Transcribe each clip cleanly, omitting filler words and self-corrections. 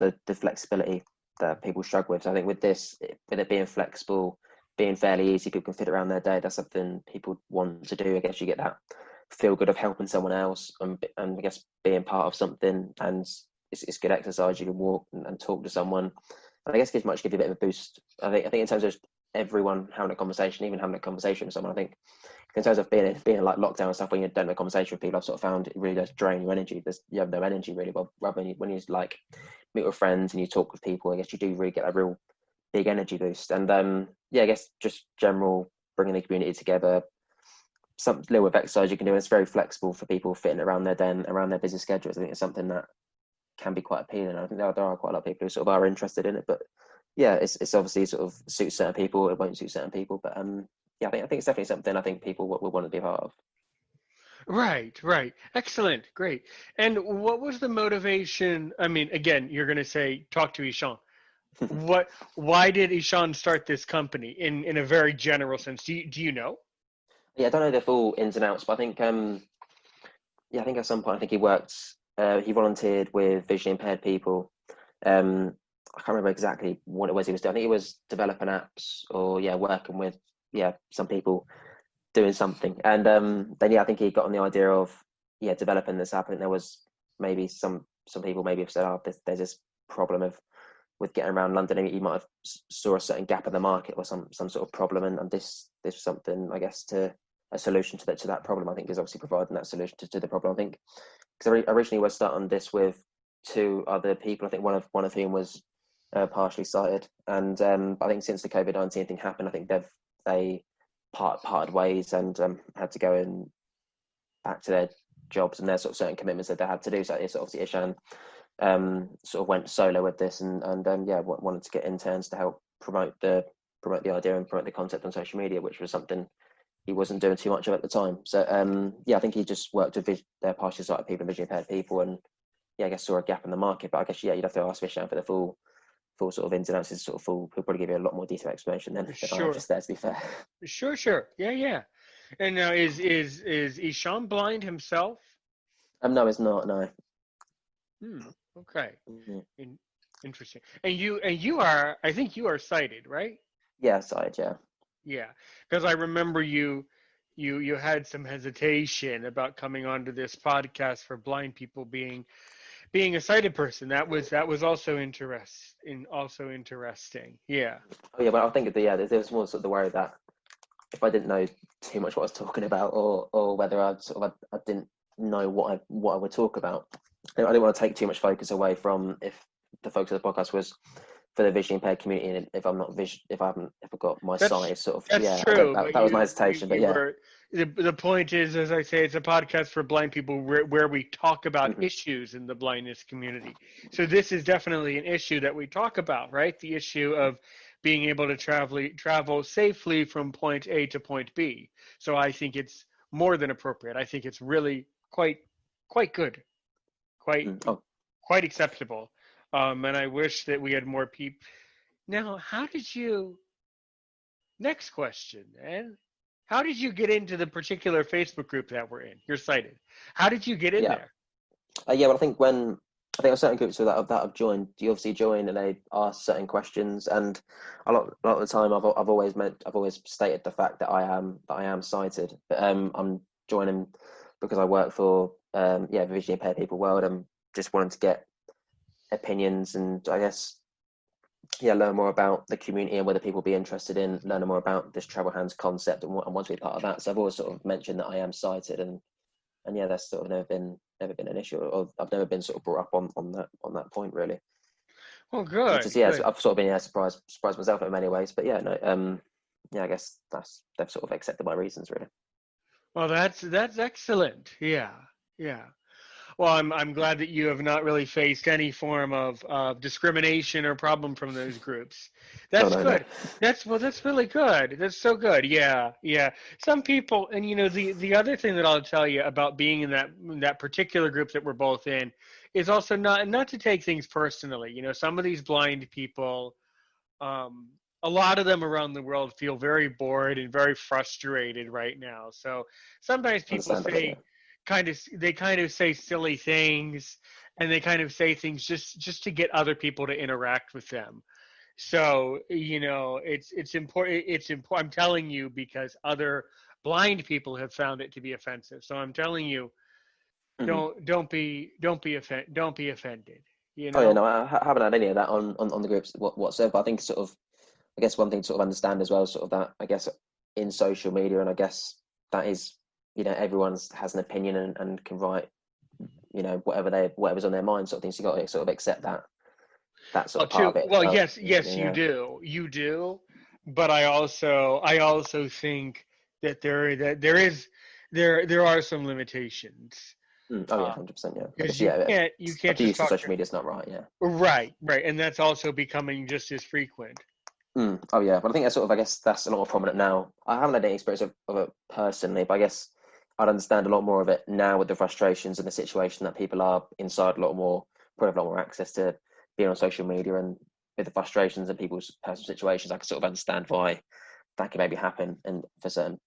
the flexibility that people struggle with. So I think with this, with it being flexible, being fairly easy, people can fit around their day. That's something people want to do. I guess you get that feel good of helping someone else, and I guess being part of something, and it's good exercise. You can walk and talk to someone, and I guess it might give you a bit of a boost. I think in terms of everyone having a conversation, even having a conversation with someone, I think in terms of being like lockdown and stuff, when you don't have a conversation with people, I've sort of found it really does drain your energy. You have no energy really. Well, rather when you like meet with friends and you talk with people, I guess you do really get a real big energy boost. And I guess just general bringing the community together. Some little bit of exercise you can do. It's very flexible for people fitting around their day and around their busy schedules. I think it's something that can be quite appealing. I think there are quite a lot of people who sort of are interested in it, but yeah, it's obviously sort of suits certain people. It won't suit certain people, but I think it's definitely something I think people will want to be a part of. Right. Excellent. Great. And what was the motivation? I mean, again, you're going to say, talk to Ishan. Why did Ishan start this company in a very general sense? Do you know? Yeah, I don't know the full ins and outs, but I think I think at some point I think he volunteered with visually impaired people. I can't remember exactly what it was he was doing. I think he was developing apps or working with some people doing something. And then I think he got on the idea of developing this app. I think there was maybe some people maybe have said, there's this problem with getting around London. Maybe he might have saw a certain gap in the market or some sort of problem, and this was something, I guess, to a solution to that problem. I think is obviously providing that solution to the problem. I think because I originally was starting this with two other people. I think one of whom was partially sighted, and I think since the COVID-19 thing happened, I think they parted ways and had to go back to their jobs and their sort of certain commitments that they had to do. So it's obviously Ishan sort of went solo with this and wanted to get interns to help promote the idea and promote the concept on social media, which was something he wasn't doing too much of at the time. So I think he just worked with partially sighted people and visually impaired people, and I guess saw a gap in the market. But I guess you'd have to ask Ishan for the full sort of ins and outs. He'll probably give you a lot more detailed explanation than I have just there, to be fair. Sure. Yeah. And now is Ishan blind himself? No, it's not. No. Okay. Mm-hmm. Interesting. And you are, I think you are sighted, right? Yeah, sighted. Yeah. Yeah, because I remember you had some hesitation about coming onto this podcast for blind people being a sighted person. That was also interesting. Yeah. Oh yeah, but I think there was more sort of the worry that if I didn't know too much what I was talking about, or whether I didn't know what I would talk about. I didn't want to take too much focus away from if the focus of the podcast was for the visually impaired community, and if I've got my size sort of. That's true. That was my hesitation, but yeah. The point is, as I say, it's a podcast for blind people where we talk about issues in the blindness community. So this is definitely an issue that we talk about, right? The issue of being able to travel safely from point A to point B. So I think it's more than appropriate. I think it's really quite good, quite acceptable. And I wish that we had more people. Now, next question, man. How did you get into the particular Facebook group that we're in? You're sighted. How did you get in there? Well, I think there are certain groups that I've joined. You obviously join and they ask certain questions, and a lot of the time I've always stated the fact that I am sighted. But I'm joining because I work for visually impaired people world. I'm just wanting to get opinions and I guess learn more about the community and whether people be interested in learning more about this travel hands concept and want to be part of that. So I've always sort of mentioned that I am sighted, and that's sort of never been an issue, or I've never been sort of brought up on that point really. Well, good. Good. I've sort of been surprised myself in many ways, but I guess they've sort of accepted my reasons really. Well, that's excellent. Yeah. Well, I'm glad that you have not really faced any form of discrimination or problem from those groups. That's good. No. That's really good. That's so good. Yeah. Some people, and the other thing that I'll tell you about being in that particular group that we're both in is also not to take things personally. Some of these blind people, a lot of them around the world feel very bored and very frustrated right now. So sometimes people say, kind of say silly things, and they kind of say things just to get other people to interact with them. So it's important. It's important. I'm telling you because other blind people have found it to be offensive. So I'm telling you, Hmm. don't be offended. You Oh yeah, know. no, I haven't had any of that on the groups whatsoever. But I think sort of, I guess one thing to sort of understand as well, sort of that, I guess, in social media, and I guess that is, everyone's has an opinion and can write, whatever's on their mind, sort of thing. So you got to sort of accept that sort Well, of part too. of it as Well, well. yes, you Yeah. do. You do. But I also think that there are some limitations. Oh yeah, 100%. Yeah. I Because guess yeah. you can't just Abuse of talk social media is not right. Yeah. right, and that's also becoming just as frequent. Oh yeah, but I think that's sort of, I guess that's a lot more prominent now. I haven't had any experience of it personally, but I guess I'd understand a lot more of it now with the frustrations and the situation that people are inside a lot more, probably have a lot more access to being on social media, and with the frustrations and people's personal situations, I can sort of understand why that could maybe happen and for certain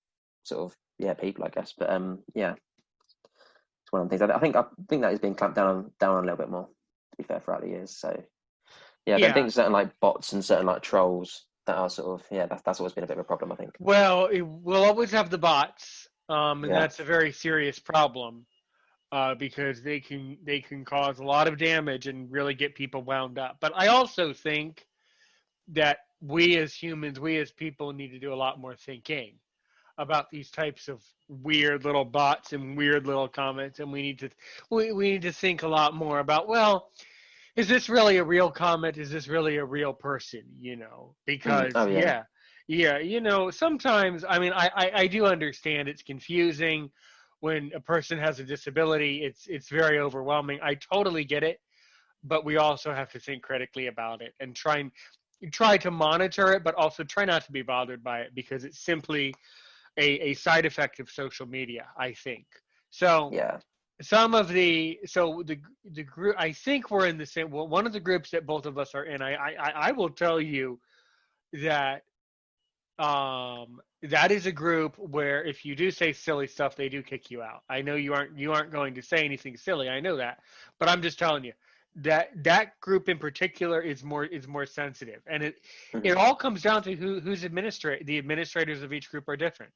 sort of, yeah, people, I guess. But yeah, it's one of the things. I think that is being clamped down on a little bit more, to be fair, throughout the years. So yeah, I don't Yeah. think certain like bots and certain like trolls that are sort of, yeah, that's always been a bit of a problem, I think. Well, we'll always have the bots, and Yeah. that's a very serious problem because they can cause a lot of damage and really get people wound up. But I also think that we as humans, we as people, need to do a lot more thinking about these types of weird little bots and weird little comments, and we need to think a lot more about, well, is this really a real comment? Is this really a real person? Because Oh yeah. yeah, sometimes, I mean, I do understand it's confusing when a person has a disability. It's very overwhelming. I totally get it, but we also have to think critically about it and try to monitor it, but also try not to be bothered by it because it's simply a side effect of social media, I think. So Yeah. the group, I think we're in the same, well, one of the groups that both of us are in. I will tell you that that is a group where if you do say silly stuff, they do kick you out. I know you aren't going to say anything silly. I know that, but I'm just telling you that group in particular is more sensitive, and it Hmm. all comes down to who's administrate. The administrators of each group are different.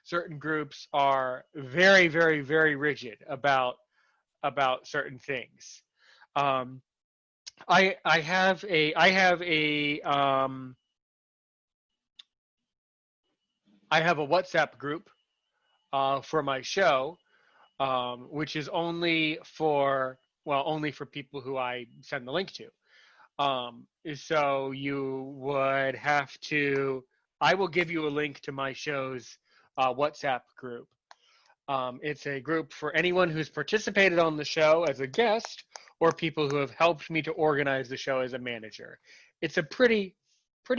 Certain groups are very, very, very rigid about certain things. Um, I have a WhatsApp group for my show, which is only for people who I send the link to. So you would have to. I will give you a link to my show's WhatsApp group. It's a group for anyone who's participated on the show as a guest or people who have helped me to organize the show as a manager. It's a pretty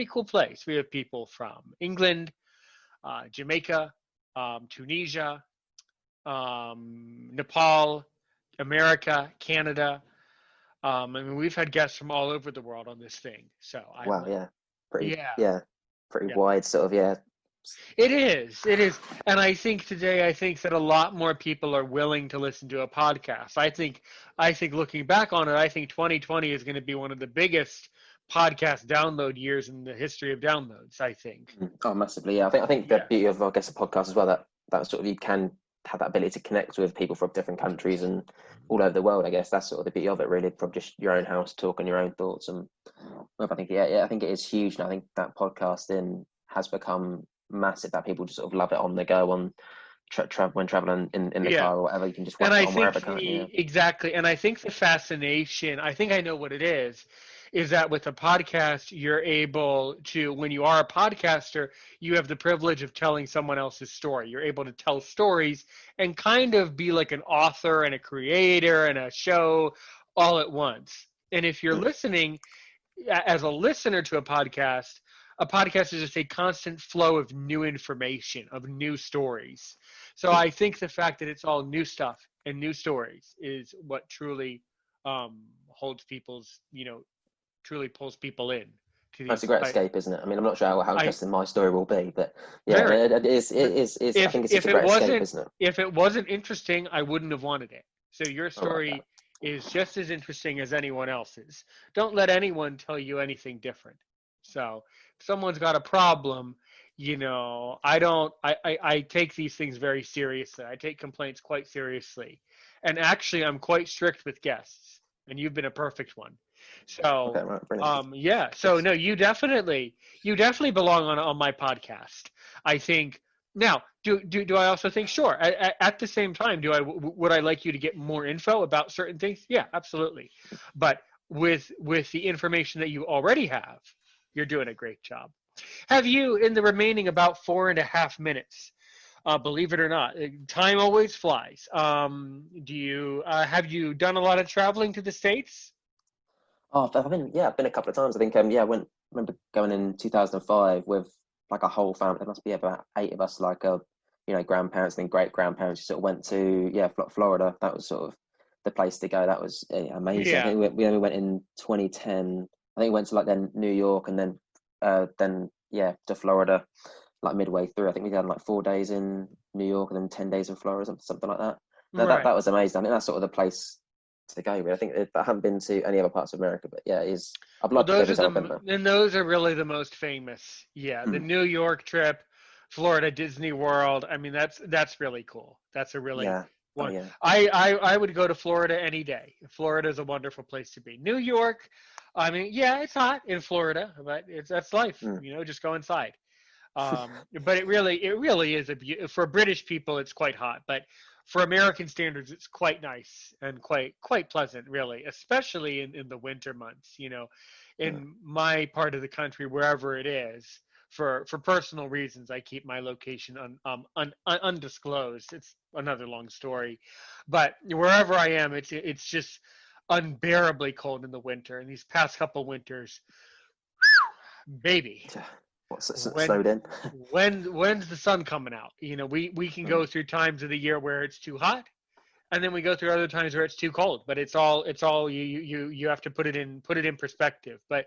cool place. We have people from England, Jamaica, Tunisia, Nepal, America, Canada. I mean, we've had guests from all over the world on this thing. So Wow. Yeah. Pretty. yeah, Yeah. Pretty yeah. wide sort of. Yeah. It is, and I think that a lot more people are willing to listen to a podcast. I think looking back on it, I think 2020 is going to be one of the biggest podcast download years in the history of downloads. I think. Oh, massively. Yeah. I think the Yeah. beauty of, I guess, a podcast as well, that sort of, you can have that ability to connect with people from different countries and all over the world. I guess that's sort of the beauty of it, really, from just your own house, talking your own thoughts. And well, I think, yeah, I think it is huge, and I think that podcasting has become massive. That people just sort of love it on the go, on when traveling in the Yeah. car or whatever. You can just And whack it I on wherever, think can't you? the fascination, I think I know what it is that with a podcast, you're able to, when you are a podcaster, you have the privilege of telling someone else's story. You're able to tell stories and kind of be like an author and a creator and a show all at once. And if you're Mm. listening as a listener to a podcast is just a constant flow of new information, of new stories. So Mm. I think the fact that it's all new stuff and new stories is what truly holds truly pulls people in to That's these. a great escape, isn't it? I mean, I'm not sure how I interesting my story will be, but yeah, very. it is. I think it's just If a it great escape, wasn't isn't it? if it wasn't interesting, I wouldn't have wanted it. So your All right. story is just as interesting as anyone else's. Don't let anyone tell you anything different. So if someone's got a problem, I don't I take these things very seriously. I take complaints quite seriously. And actually I'm quite strict with guests, and you've been a perfect one. So Okay. Right. Brilliant. yeah. So no, you definitely belong on my podcast. I think now, do I also think sure? At the same time, would I like you to get more info about certain things? Yeah, absolutely. But with the information that you already have, you're doing a great job. Have you, in the remaining about 4.5 minutes, believe it or not, time always flies. Do you have you done a lot of traveling to the States? Oh, I've been a couple of times. I think yeah, I remember going in 2005 with like a whole family. There must be about 8 of us, like grandparents and then great grandparents. We sort of went to Florida. That was sort of the place to go. That was amazing. I Yeah, think we only went in 2010. I think we went to like then New York and then to Florida like midway through. I think we had like 4 days in New York and then 10 days in Florida, something like that. That right. was amazing. I think that's sort of the place to go. Really. I think I haven't been to any other parts of America, but yeah, it is. I'd Well, like to go every time I've been there. and those are really the most famous. Yeah, the Mm. New York trip, Florida Disney World. I mean, that's really cool. That's a really Yeah. Oh one. yeah. I would go to Florida any day. Florida is a wonderful place to be. New York, I mean, yeah, it's hot in Florida, but that's life. Mm. Just go inside. But it really is for British people, it's quite hot. But for American standards, it's quite nice and quite pleasant, really, especially in the winter months. Mm. In my part of the country, wherever it is, for personal reasons, I keep my location undisclosed. It's another long story, but wherever I am, it's just unbearably cold in the winter. And these past couple winters, baby, Yeah. What's when snowed in? when's the sun coming out? We can Mm. go through times of the year where it's too hot, and then we go through other times where it's too cold. But it's all you have to put it in perspective. But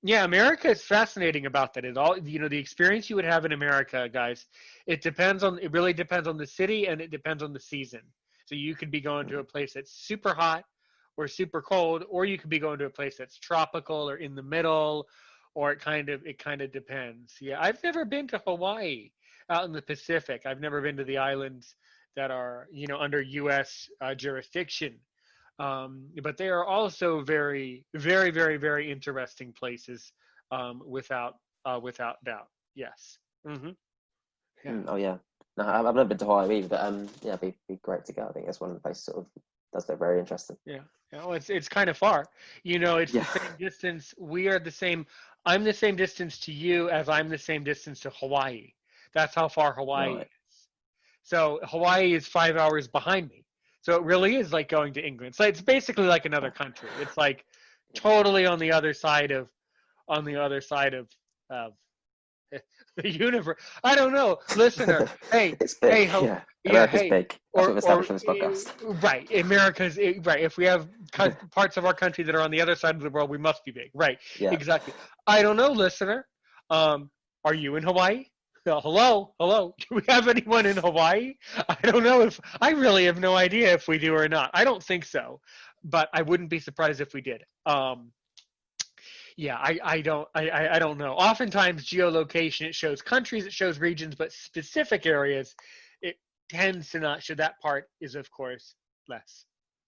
yeah, America is fascinating about that. It all the experience you would have in America, guys. It really depends on the city, and it depends on the season. So you could be going to a place that's super hot or super cold, or you could be going to a place that's tropical or in the middle, or it kind of depends. Yeah, I've never been to Hawaii out in the Pacific. I've never been to the islands that are under U.S. Jurisdiction, but they are also very, very, very, very interesting places, without doubt. Yes. Hmm. Yeah. Mm. Oh yeah. No, I've never been to Hawaii either, but yeah, it'd be great to go. I think that's one of the places sort of does look very interesting. Yeah. Well, it's kind of far. It's the Yeah. same distance. We are the same. I'm the same distance to you as I'm the same distance to Hawaii. That's how far Hawaii Right. is. So Hawaii is 5 hours behind me. So it really is like going to England. So it's basically like another country. It's like totally on the other side of the universe. I don't know, listener. Hey, It's hey, big. Yeah. yeah, America's hey, big. That's what we've or established on this podcast. right. Right. If we have parts of our country that are on the other side of the world, we must be big. Right. Yeah. Exactly. I don't know, listener. Are you in Hawaii? Hello. Do we have anyone in Hawaii? I don't know if I really have no idea if we do or not. I don't think so, but I wouldn't be surprised if we did. Yeah, I don't know. Oftentimes geolocation, it shows countries, it shows regions, but specific areas, it tends to not show. That part is of course less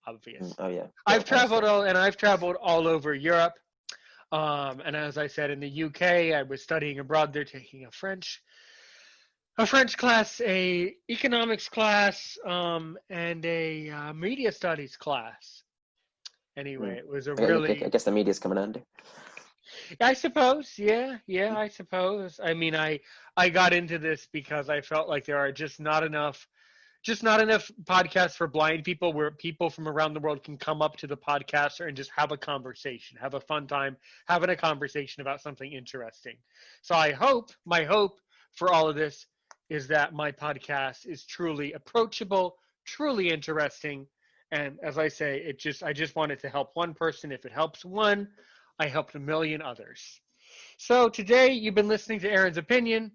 Mm. obvious. Oh yeah. I've Geotag traveled stuff. all over Europe. And as I said, in the UK, I was studying abroad there, taking a French class, a economics class, and a media studies class. Anyway, Mm. it was a I really, guess the media's coming handy. I suppose, yeah, I suppose. I mean, I got into this because I felt like there are just not enough podcasts for blind people where people from around the world can come up to the podcaster and just have a conversation, have a fun time having a conversation about something interesting. So my hope for all of this is that my podcast is truly approachable, truly interesting, and as I say, I just want it to help one person. If it helps one, I helped a million others. So today you've been listening to Aaron's opinion.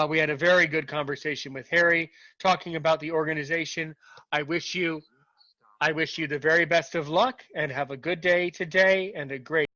We had a very good conversation with Harry talking about the organization. I wish you the very best of luck and have a good day today and a great